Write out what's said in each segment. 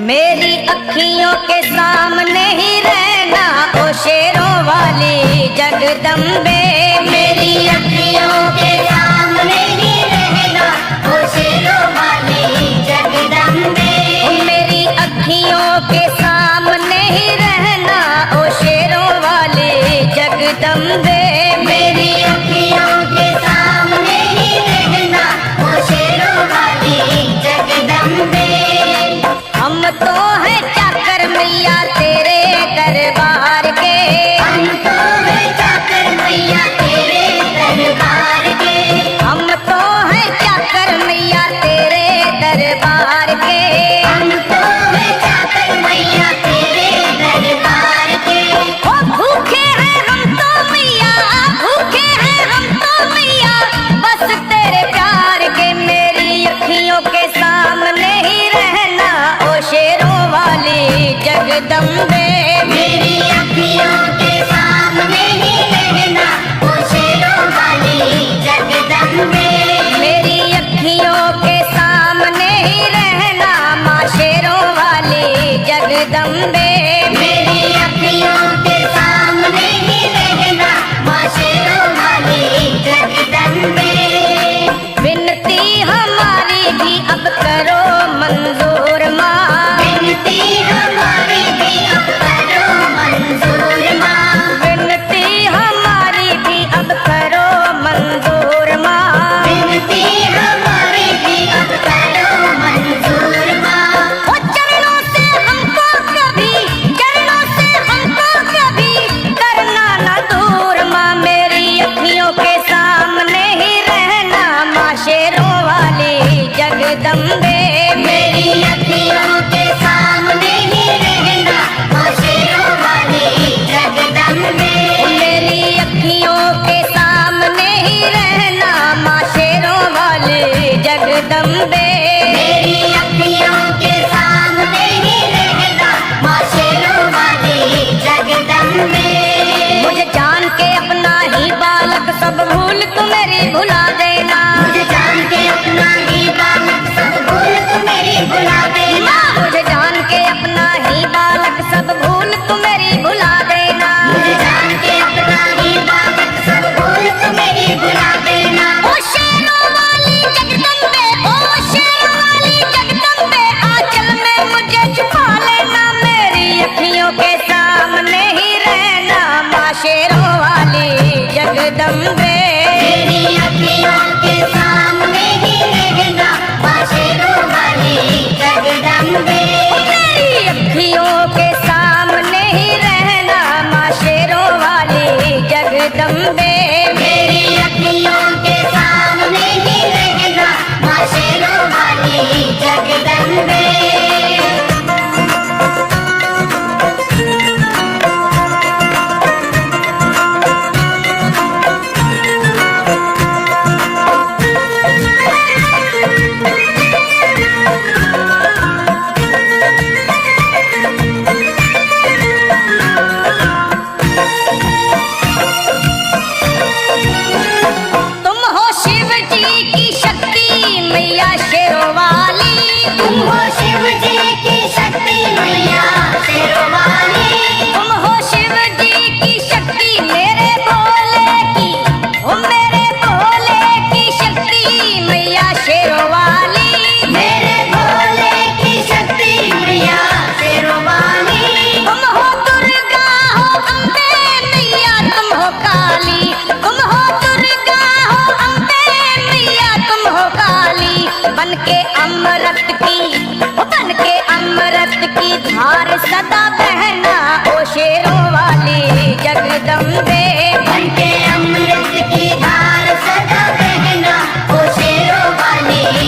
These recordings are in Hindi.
मेरी अखियों के सामने ही रहना ओ शेरों वाली जगदम्बे। मेरी अखियों के सामने ही रहना ओ शेरों वाली जगदम्बे। मेरी अखियों के सामने ही रहना ओ शेरों वाली जगदम्बे। मेरी अखियों के सामने ही रहना ओ शेरों वाली जगदम्बे। हम तो हैं चाकर मैया तेरे दरबार के। हम तो हैं चाकर मैया तेरे दरबार के। हम तो हैं चाकर मैया तेरे दरबार के। हम तो हैं चाकर मैया तेरे दरबार के। ओ भूखे हैं हम तो मैया, भूखे हैं हम तो मैया, बस तेरे प्यार के। मेरी अखियों के सामने ही रहना ओ शेरों वाली जगदम्बे। मेरी अखियों के सामने ही रहना ओ शेरों वाली जगदम्बे। मेरी अखियों के सामने ही रहना माँ शेरों वाली जगदम्बे। मेरी अखियों के सामने ही रहना माँ शेरों वाली जगदम्बे। विनती हमारी भी अब करो मंजूर माँ। विनती हमारी भी अब करो मंजूर माँ। विनती हमारी भी अब करो मंजूर माँ। विनती हमारी भी अब करो मंजूर माँ। ओ चरणों से हमको कभी, चरणों से हमको कभी करना ना दूर माँ। मेरी अखियों के सामने ही रहना माँ शेरों वाली जगदम्बे। मेरी अखियों के सामने ही रहना माँ शेरों वाली जगदम्बे। मेरी अखियों के सामने ही रहना माँ शेरों वाली जगदम्बे। मेरी अखियों के सामने ही रहना माँ शेरों वाली जगदम्बे। मुझे जान के अपना ही बालक सब भूल तू मेरी भुला देना। मुझे जान के अपना ही बालक सब भूल तू मेरी भुला देना। मुझे जान के अपना ही बालक सब भूल तू मेरी भुला देना। मुझे जान के अपना ही बालक सब भूल तू मेरी भुला देना। ओ शेरों वाली जगदम्बे, ओ शेरों वाली जगदम्बे, आंचल में मुझे छुपा लेना। मेरी अखियों के सामने ही रहना माँ शेरों वाली जगदम्बे। मेरी अखियों के सामने ही रहना माँ शेरों वाली जगदम्बे। मेरी अखियों के सामने ही रहना माँ शेरों वाली जगदम्बे। मेरी अखियों के सामने ही रहना माँ शेरों वाली जगदम्बे। तुम हो शिव जी की शक्ति मैया शेरों वाली। तुम हो शिव जी की शक्ति मैया शेरों वाली। तुम हो शिव जी की शक्ति मेरे भोले की, ओ मेरे भोले की शक्ति मैया शेरों वाली। मेरे भोले की शक्ति मैया शेरों वाली। तुम हो दुर्गा हो अम्बे मैया तुम हो काली। तुम हो दुर्गा हो अम्बे मैया तुम हो काली। बन के अमृत की, ओ बन के अमृत की धार सदा बहना ओ शेरों वाली जगदम्बे। बन के अमृत की धार सदा बहना ओ शेरों वाली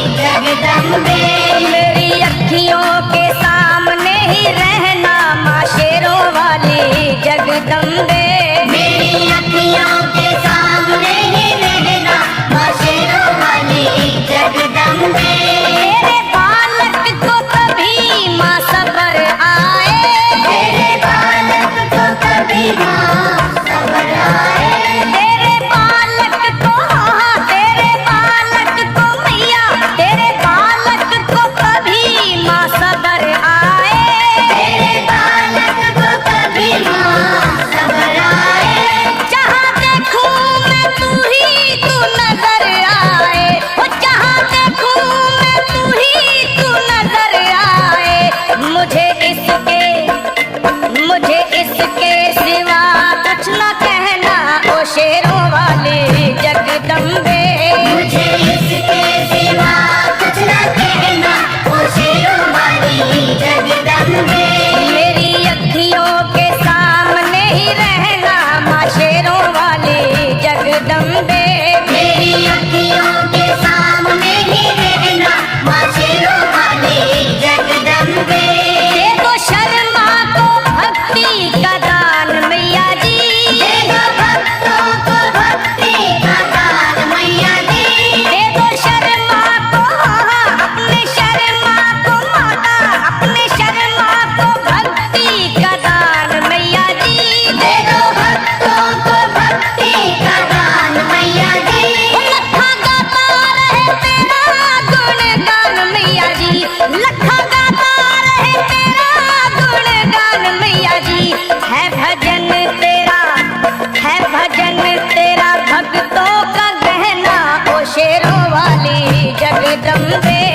बे